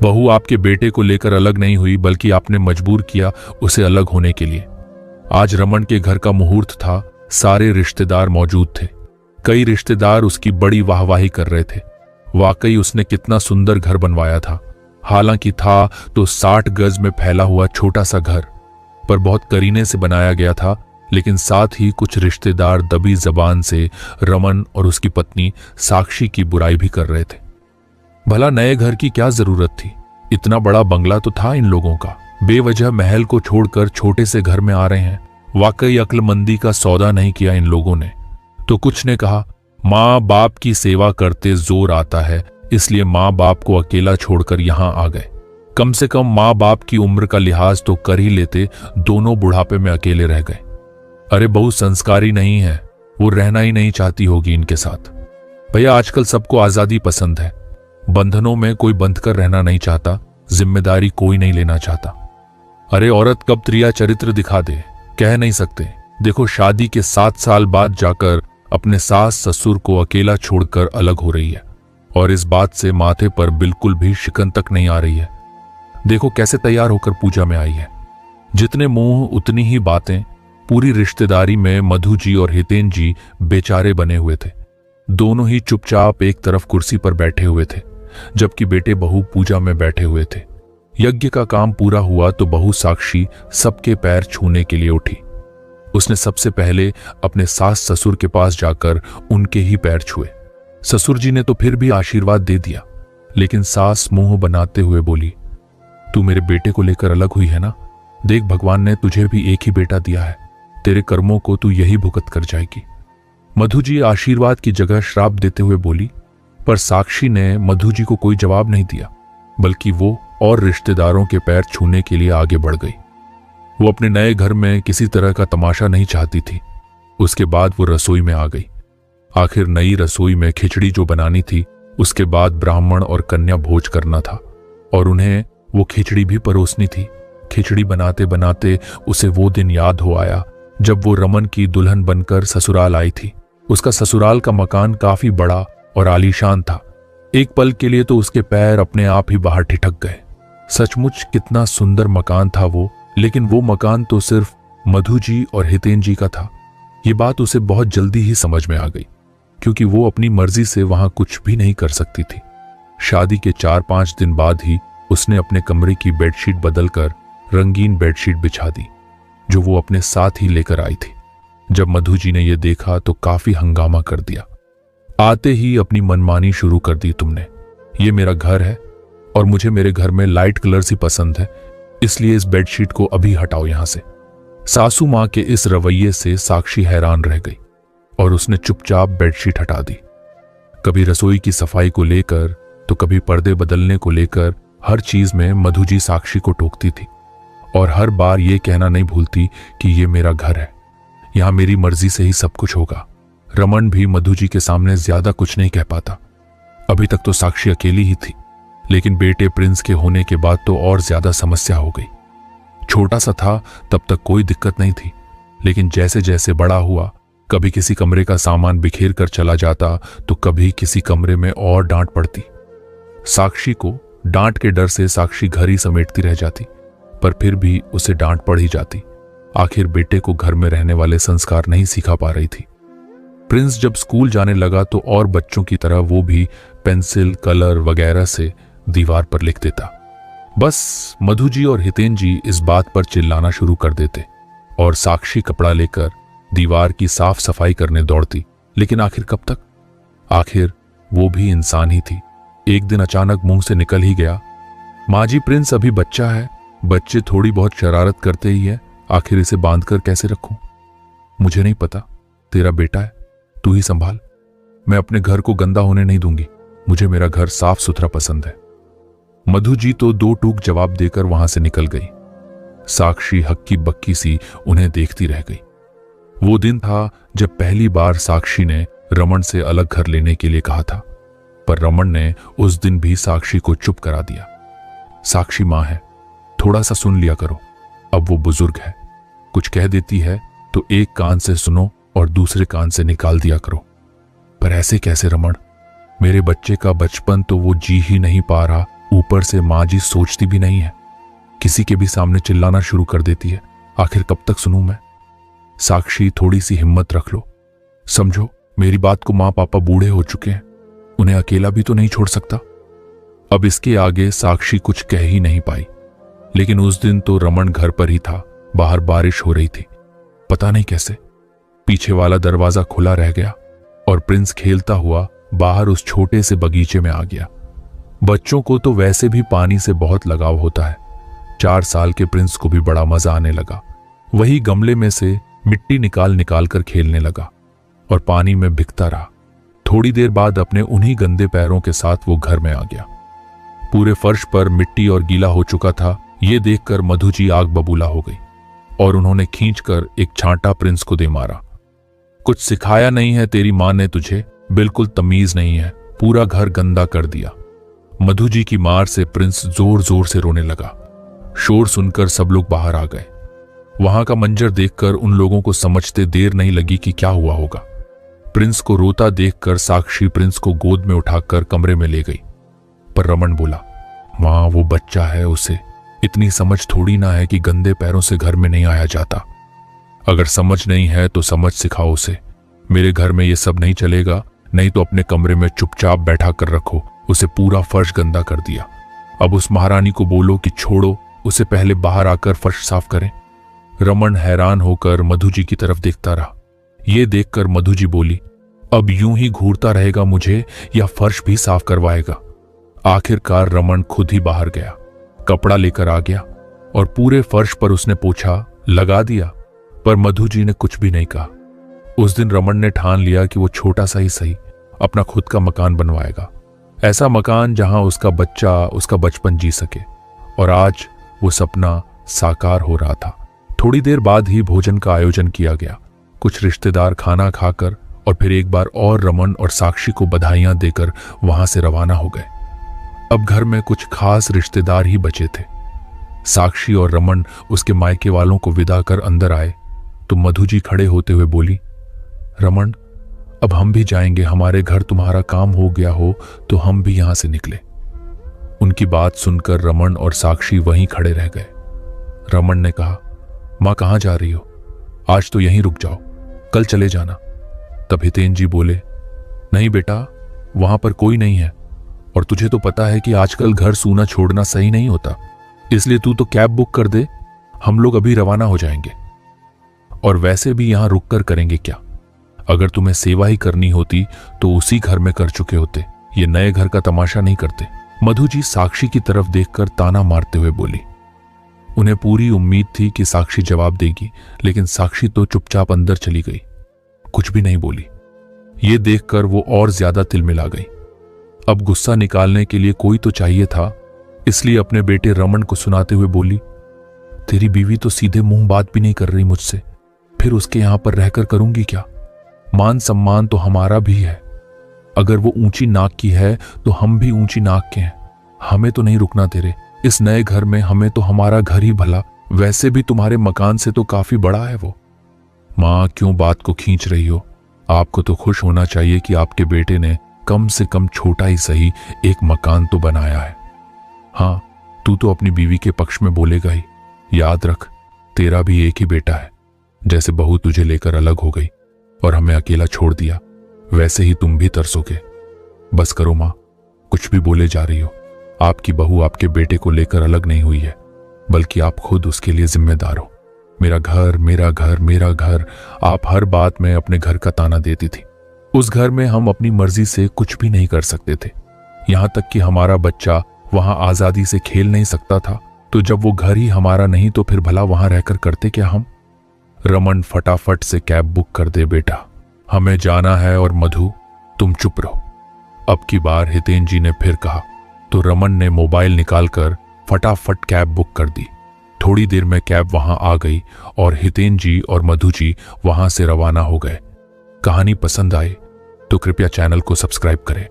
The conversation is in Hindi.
बहू आपके बेटे को लेकर अलग नहीं हुई, बल्कि आपने मजबूर किया उसे अलग होने के लिए। आज रमन के घर का मुहूर्त था। सारे रिश्तेदार मौजूद थे। कई रिश्तेदार उसकी बड़ी वाहवाही कर रहे थे। वाकई उसने कितना सुंदर घर बनवाया था। हालांकि था तो 60 गज में फैला हुआ छोटा सा घर, पर बहुत करीने से बनाया गया था। लेकिन साथ ही कुछ रिश्तेदार दबी जबान से रमन और उसकी पत्नी साक्षी की बुराई भी कर रहे थे। भला नए घर की क्या जरूरत थी? इतना बड़ा बंगला तो था इन लोगों का। बेवजह महल को छोड़कर छोटे से घर में आ रहे हैं। वाकई अक्लमंदी का सौदा नहीं किया इन लोगों ने। तो कुछ ने कहा, माँ बाप की सेवा करते जोर आता है, इसलिए माँ बाप को अकेला छोड़कर यहां आ गए। कम से कम माँ बाप की उम्र का लिहाज तो कर ही लेते। दोनों बुढ़ापे में अकेले रह गए। अरे बहू संस्कारी नहीं है, वो रहना ही नहीं चाहती होगी इनके साथ। भैया आजकल सबको आजादी पसंद है। बंधनों में कोई बंध कर रहना नहीं चाहता, जिम्मेदारी कोई नहीं लेना चाहता। अरे औरत कब त्रिया चरित्र दिखा दे कह नहीं सकते। देखो शादी के 7 साल बाद जाकर अपने सास ससुर को अकेला छोड़कर अलग हो रही है, और इस बात से माथे पर बिल्कुल भी शिकन तक नहीं आ रही है। देखो कैसे तैयार होकर पूजा में आई है। जितने मुंह उतनी ही बातें। पूरी रिश्तेदारी में मधु जी और हितेन जी बेचारे बने हुए थे। दोनों ही चुपचाप एक तरफ कुर्सी पर बैठे हुए थे, जबकि बेटे बहू पूजा में बैठे हुए थे। यज्ञ का काम पूरा हुआ तो बहू साक्षी सबके पैर छूने के लिए उठी। उसने सबसे पहले अपने सास ससुर के पास जाकर उनके ही पैर छुए। ससुर जी ने तो फिर भी आशीर्वाद दे दिया, लेकिन सास मुंह बनाते हुए बोली, तू मेरे बेटे को लेकर अलग हुई है ना? देख भगवान ने तुझे भी एक ही बेटा दिया है। तेरे कर्मों को तू यही भुगत कर जाएगी। मधु जी आशीर्वाद की जगह श्राप देते हुए बोली, पर साक्षी ने मधु जी को कोई जवाब नहीं दिया, बल्कि वो और रिश्तेदारों के पैर छूने के लिए आगे बढ़ गई। वो अपने नए घर में किसी तरह का तमाशा नहीं चाहती थी। उसके बाद वो रसोई में आ गई। आखिर नई रसोई में खिचड़ी जो बनानी थी, उसके बाद ब्राह्मण और कन्या भोज करना था, और उन्हें वो खिचड़ी भी परोसनी थी। खिचड़ी बनाते बनाते उसे वो दिन याद हो आया जब वो रमन की दुल्हन बनकर ससुराल आई थी। उसका ससुराल का मकान काफी बड़ा और आलीशान था। एक पल के लिए तो उसके पैर अपने आप ही बाहर ठिठक गए। सचमुच कितना सुंदर मकान था वो, लेकिन वो मकान तो सिर्फ मधु जी और हितेन जी का था। ये बात उसे बहुत जल्दी ही समझ में आ गई, क्योंकि वो अपनी मर्जी से वहां कुछ भी नहीं कर सकती थी। शादी के 4-5 दिन बाद ही उसने अपने कमरे की बेडशीट बदलकर रंगीन बेडशीट बिछा दी, जो वो अपने साथ ही लेकर आई थी। जब मधु जी ने यह देखा तो काफी हंगामा कर दिया। आते ही अपनी मनमानी शुरू कर दी तुमने। ये मेरा घर है और मुझे मेरे घर में लाइट कलर्स ही पसंद है, इसलिए इस बेडशीट को अभी हटाओ यहां से। सासू मां के इस रवैये से साक्षी हैरान रह गई और उसने चुपचाप बेडशीट हटा दी। कभी रसोई की सफाई को लेकर तो कभी पर्दे बदलने को लेकर हर चीज में मधु जी साक्षी को टोकती थी, और हर बार ये कहना नहीं भूलती कि ये मेरा घर है, यहां मेरी मर्जी से ही सब कुछ होगा। रमन भी मधु जी के सामने ज्यादा कुछ नहीं कह पाता। अभी तक तो साक्षी अकेली ही थी, लेकिन बेटे प्रिंस के होने के बाद तो और ज्यादा समस्या हो गई। छोटा सा था तब तक कोई दिक्कत नहीं थी, लेकिन जैसे जैसे बड़ा हुआ, कभी किसी कमरे का सामान बिखेर कर चला जाता तो कभी किसी कमरे में और डांट पड़ती। साक्षी को डांट के डर से साक्षी घर ही समेटती रह जाती, पर फिर भी उसे डांट पड़ ही जाती। आखिर बेटे को घर में रहने वाले संस्कार नहीं सिखा पा रही थी। प्रिंस जब स्कूल जाने लगा तो और बच्चों की तरह वो भी पेंसिल, कलर वगैरह से दीवार पर लिख देता। बस मधु जी और हितेन जी इस बात पर चिल्लाना शुरू कर देते और साक्षी कपड़ा लेकर दीवार की साफ सफाई करने दौड़ती। लेकिन आखिर कब तक? आखिर वो भी इंसान ही थी। एक दिन अचानक मुंह से निकल ही गया, माँ जी प्रिंस अभी बच्चा है, बच्चे थोड़ी बहुत शरारत करते ही है, आखिर इसे बांधकर कैसे रखूं? मुझे नहीं पता, तेरा बेटा है, तू ही संभाल। मैं अपने घर को गंदा होने नहीं दूंगी, मुझे मेरा घर साफ सुथरा पसंद है। मधु जी तो 2 टूक जवाब देकर वहां से निकल गई। साक्षी हक्की बक्की सी उन्हें देखती रह गई। वो दिन था जब पहली बार साक्षी ने रमन से अलग घर लेने के लिए कहा था, पर रमन ने उस दिन भी साक्षी को चुप करा दिया। साक्षी मां है, थोड़ा सा सुन लिया करो, अब वो बुजुर्ग है, कुछ कह देती है तो एक कान से सुनो और दूसरे कान से निकाल दिया करो। पर ऐसे कैसे रमन? मेरे बच्चे का बचपन तो वो जी ही नहीं पा रहा, ऊपर से माँ जी सोचती भी नहीं है, किसी के भी सामने चिल्लाना शुरू कर देती है। आखिर कब तक सुनूं मैं? साक्षी, थोड़ी सी हिम्मत रख लो। समझो, मेरी बात को माँ पापा बूढ़े हो चुके हैं, उन्हें अकेला भी तो नहीं छोड़ सकता। अब इसके आगे साक्षी कुछ कह ही नहीं पाई। लेकिन उस दिन तो रमन घर पर ही था। बाहर बारिश हो रही थी। पता नहीं कैसे पीछे वाला दरवाजा खुला रह गया और प्रिंस खेलता हुआ बाहर उस छोटे से बगीचे में आ गया। बच्चों को तो वैसे भी पानी से बहुत लगाव होता है। 4 साल के प्रिंस को भी बड़ा मजा आने लगा। वही गमले में से मिट्टी निकाल निकाल कर खेलने लगा और पानी में भिगता रहा। थोड़ी देर बाद अपने उन्हीं गंदे पैरों के साथ वो घर में आ गया। पूरे फर्श पर मिट्टी और गीला हो चुका था। ये देखकर मधु जी आग बबूला हो गई और उन्होंने खींचकर एक छांटा प्रिंस को दे मारा। कुछ सिखाया नहीं है तेरी मां ने तुझे, बिल्कुल तमीज नहीं है, पूरा घर गंदा कर दिया। मधु जी की मार से प्रिंस जोर जोर से रोने लगा। शोर सुनकर सब लोग बाहर आ गए। वहां का मंजर देखकर उन लोगों को समझते देर नहीं लगी कि क्या हुआ होगा। प्रिंस को रोता देखकर साक्षी प्रिंस को गोद में उठाकर कमरे में ले गई। पर रमन बोला, मां वो बच्चा है, उसे इतनी समझ थोड़ी ना है कि गंदे पैरों से घर में नहीं आया जाता। अगर समझ नहीं है तो समझ सिखाओ उसे। मेरे घर में ये सब नहीं चलेगा, नहीं तो अपने कमरे में चुपचाप बैठा कर रखो। उसे पूरा फर्श गंदा कर दिया। अब उस महारानी को बोलो कि छोड़ो उसे, पहले बाहर आकर फर्श साफ करें। रमन हैरान होकर मधु जी की तरफ देखता रहा। ये देखकर मधु जी बोली, अब यूं ही घूरता रहेगा मुझे या फर्श भी साफ करवाएगा? आखिरकार रमन खुद ही बाहर गया, कपड़ा लेकर आ गया और पूरे फर्श पर उसने पोछा लगा दिया। पर मधु जी ने कुछ भी नहीं कहा। उस दिन रमन ने ठान लिया कि वो छोटा सा ही सही अपना खुद का मकान बनवाएगा। ऐसा मकान जहां उसका बच्चा उसका बचपन जी सके। और आज वो सपना साकार हो रहा था। थोड़ी देर बाद ही भोजन का आयोजन किया गया। कुछ रिश्तेदार खाना खाकर और फिर एक बार और रमन और साक्षी को बधाइयां देकर वहां से रवाना हो गए। अब घर में कुछ खास रिश्तेदार ही बचे थे। साक्षी और रमन उसके मायके वालों को विदा कर अंदर आए तो मधु जी खड़े होते हुए बोली, रमन अब हम भी जाएंगे, हमारे घर तुम्हारा काम हो गया हो तो हम भी यहां से निकले। उनकी बात सुनकर रमन और साक्षी वहीं खड़े रह गए। रमन ने कहा, मां कहां जा रही हो? आज तो यहीं रुक जाओ, कल चले जाना। तब हितेन जी बोले, नहीं बेटा, वहां पर कोई नहीं है और तुझे तो पता है कि आजकल घर सूना छोड़ना सही नहीं होता, इसलिए तू तो कैब बुक कर दे, हम लोग अभी रवाना हो जाएंगे। और वैसे भी यहां रुक कर करेंगे क्या? अगर तुम्हें सेवा ही करनी होती तो उसी घर में कर चुके होते, ये नए घर का तमाशा नहीं करते। मधु जी साक्षी की तरफ देखकर ताना मारते हुए बोली। उन्हें पूरी उम्मीद थी कि साक्षी जवाब देगी, लेकिन साक्षी तो चुपचाप अंदर चली गई, कुछ भी नहीं बोली। ये देखकर वो और ज्यादा तिलमिला गई। अब गुस्सा निकालने के लिए कोई तो चाहिए था, इसलिए अपने बेटे रमन को सुनाते हुए बोली, तेरी बीवी तो सीधे मुंह बात भी नहीं कर रही मुझसे, फिर उसके यहां पर रहकर करूंगी क्या? मान सम्मान तो हमारा भी है। अगर वो ऊंची नाक की है तो हम भी ऊंची नाक के हैं। हमें तो नहीं रुकना तेरे इस नए घर में, हमें तो हमारा घर ही भला, वैसे भी तुम्हारे मकान से तो काफी बड़ा है वो। मां क्यों बात को खींच रही हो? आपको तो खुश होना चाहिए कि आपके बेटे ने कम से कम छोटा ही सही एक मकान तो बनाया है। हाँ, तू तो अपनी बीवी के पक्ष में बोलेगा ही। याद रख, तेरा भी एक ही बेटा है। जैसे बहू तुझे लेकर अलग हो गई और हमें अकेला छोड़ दिया, वैसे ही तुम भी तरसोगे। बस करो मां, कुछ भी बोले जा रही हो। आपकी बहू आपके बेटे को लेकर अलग नहीं हुई है, बल्कि आप खुद उसके लिए जिम्मेदार हो। मेरा घर, मेरा घर, मेरा घर, आप हर बात में अपने घर का ताना देती थी। उस घर में हम अपनी मर्जी से कुछ भी नहीं कर सकते थे, यहां तक कि हमारा बच्चा वहां आजादी से खेल नहीं सकता था। तो जब वो घर ही हमारा नहीं तो फिर भला वहां रहकर करते क्या हम? रमन फटाफट से कैब बुक कर दे बेटा, हमें जाना है। और मधु तुम चुप रहो। अब की बार हितेन जी ने फिर कहा तो रमन ने मोबाइल निकालकर फटाफट कैब बुक कर दी। थोड़ी देर में कैब वहां आ गई और हितेन जी और मधु जी वहां से रवाना हो गए। कहानी पसंद आए तो कृपया चैनल को सब्सक्राइब करें।